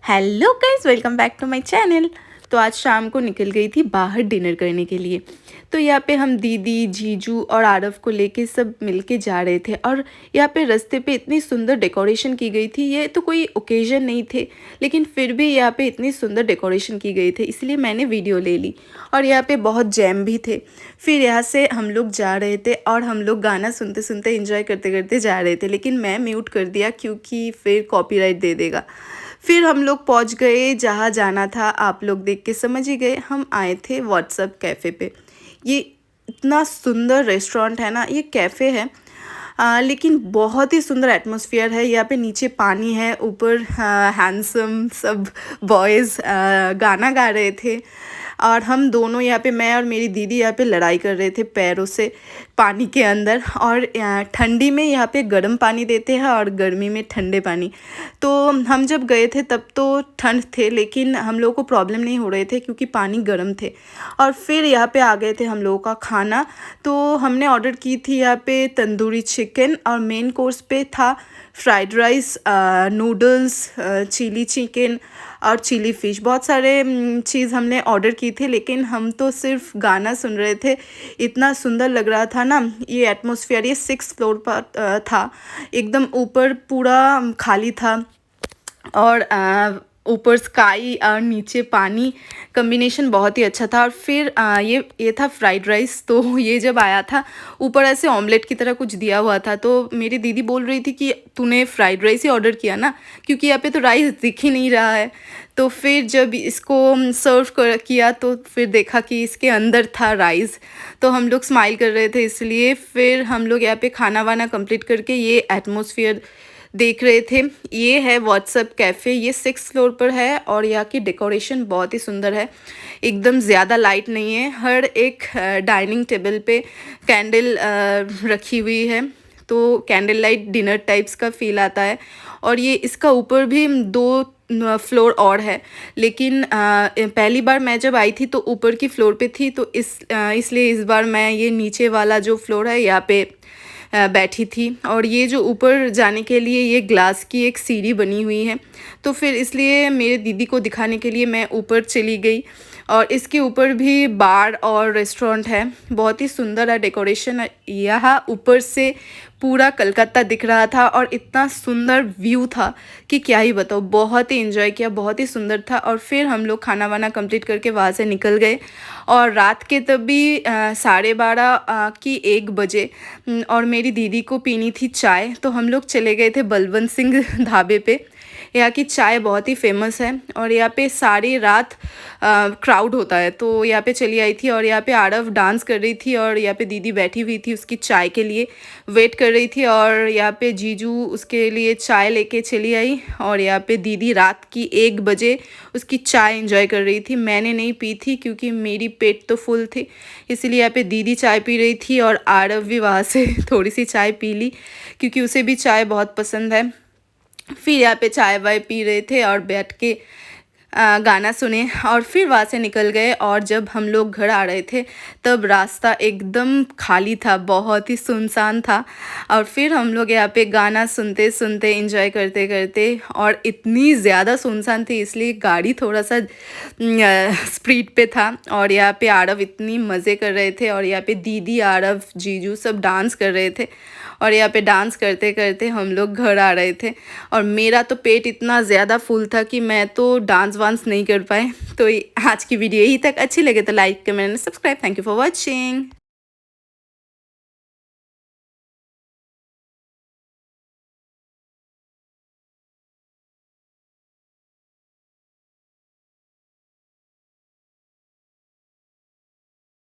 Hello guys, welcome back to my channel. तो आज शाम को निकल गई थी बाहर डिनर करने के लिए। तो यहाँ पे हम दीदी, जीजू और आरव को लेके सब मिलके जा रहे थे। और यहाँ पे रास्ते पे इतनी सुंदर डेकोरेशन की गई थी। ये तो कोई ओकेजन नहीं थे, लेकिन फिर भी यहाँ पे इतनी सुंदर डेकोरेशन की गई थी, इसलिए मैंने वीडियो ले ली। और यहाँ पे बहुत जैम भी थे। फिर यहाँ से हम लोग जा रहे थे और हम लोग गाना सुनते सुनते इंजॉय करते करते जा रहे थे, लेकिन मैं म्यूट कर दिया क्योंकि फिर कॉपीराइट दे देगा। फिर हम लोग पहुंच गए जहाँ जाना था। आप लोग देख के समझ ही गए, हम आए थे व्हाट्सएप कैफ़े पे। ये इतना सुंदर रेस्टोरेंट है ना, ये कैफ़े है, लेकिन बहुत ही सुंदर एटमॉस्फेयर है। यहाँ पे नीचे पानी है, ऊपर हैंडसम सब बॉयज़ गाना गा रहे थे। और हम दोनों यहाँ पे, मैं और मेरी दीदी यहाँ पे लड़ाई कर रहे थे पैरों से पानी के अंदर। और ठंडी में यहाँ पे गर्म पानी देते हैं और गर्मी में ठंडे पानी। तो हम जब गए थे तब तो ठंड थे, लेकिन हम लोगों को प्रॉब्लम नहीं हो रहे थे क्योंकि पानी गर्म थे। और फिर यहाँ पे आ गए थे हम लोगों का खाना। तो हमने ऑर्डर की थी यहाँ पे तंदूरी चिकन, और मेन कोर्स पे था fried rice, noodles, chilli chicken और चिली फ़िश। बहुत सारे चीज़ हमने ऑर्डर की थी, लेकिन हम तो सिर्फ गाना सुन रहे थे। इतना सुंदर लग रहा था ना ये एटमॉस्फेयर। ये 6th फ्लोर पर था, एकदम ऊपर पूरा खाली था। और ऊपर स्काई और नीचे पानी, कॉम्बिनेशन बहुत ही अच्छा था। और फिर ये था फ्राइड राइस। तो ये जब आया था, ऊपर ऐसे ऑमलेट की तरह कुछ दिया हुआ था। तो मेरी दीदी बोल रही थी कि तूने फ्राइड राइस ही ऑर्डर किया ना, क्योंकि यहाँ पे तो राइस दिख ही नहीं रहा है। तो फिर जब इसको सर्व किया तो फिर देखा कि इसके अंदर था राइस। तो हम लोग स्माइल कर रहे थे, इसलिए फिर हम लोग यहाँ पे खाना वाना कंप्लीट करके ये एटमॉस्फेयर देख रहे थे। ये है व्हाट्सएप कैफ़े, ये 6th फ्लोर पर है। और यहाँ की डेकोरेशन बहुत ही सुंदर है, एकदम ज़्यादा लाइट नहीं है। हर एक डाइनिंग टेबल पे कैंडल रखी हुई है, तो कैंडल लाइट डिनर टाइप्स का फील आता है। और ये इसका ऊपर भी 2 फ्लोर और है, लेकिन पहली बार मैं जब आई थी तो ऊपर की फ्लोर पे थी, तो इसलिए इस बार मैं ये नीचे वाला जो फ्लोर है यहाँ पे बैठी थी। और ये जो ऊपर जाने के लिए ये ग्लास की एक सीढ़ी बनी हुई है, तो फिर इसलिए मेरे दीदी को दिखाने के लिए मैं ऊपर चली गई। और इसके ऊपर भी बार और रेस्टोरेंट है, बहुत ही सुंदर है डेकोरेशन। यहाँ ऊपर से पूरा कलकत्ता दिख रहा था और इतना सुंदर व्यू था कि क्या ही बताओ। बहुत ही एंजॉय किया, बहुत ही सुंदर था। और फिर हम लोग खाना वाना कंप्लीट करके वहाँ से निकल गए। और रात के तभी 12:30 की 1 बजे, और मेरी दीदी को पीनी थी चाय, तो हम लोग चले गए थे बलवंत सिंह ढाबे पे। यहाँ की चाय बहुत ही फेमस है और यहाँ पे सारी रात क्राउड होता है। तो यहाँ पे चली आई थी और यहाँ पे आरव डांस कर रही थी और यहाँ पे दीदी बैठी हुई थी, उसकी चाय के लिए वेट कर रही थी। और यहाँ पे जीजू उसके लिए चाय लेके चली आई। और यहाँ पे दीदी रात की 1 बजे उसकी चाय एंजॉय कर रही थी। मैंने नहीं पी थी क्योंकि मेरी पेट तो फुल थी, इसीलिए यहाँ पे दीदी चाय पी रही थी और आरव भी वहाँ से थोड़ी सी चाय पी ली क्योंकि उसे भी चाय बहुत पसंद है। फिर यहाँ पे चाय वाय पी रहे थे और बैठ के गाना सुने और फिर वहाँ से निकल गए। और जब हम लोग घर आ रहे थे तब रास्ता एकदम खाली था, बहुत ही सुनसान था। और फिर हम लोग यहाँ पे गाना सुनते सुनते एंजॉय करते करते, और इतनी ज़्यादा सुनसान थी इसलिए गाड़ी थोड़ा सा स्पीड पे था। और यहाँ पे आरव इतनी मज़े कर रहे थे और यहाँ पे दीदी, आरव, जीजू सब डांस कर रहे थे। और यहाँ पे डांस करते करते हम लोग घर आ रहे थे। और मेरा तो पेट इतना ज़्यादा फुल था कि मैं तो डांस वांस नहीं कर पाए। तो आज की वीडियो यही तक। अच्छी लगे तो like comment subscribe. Thank you for watching.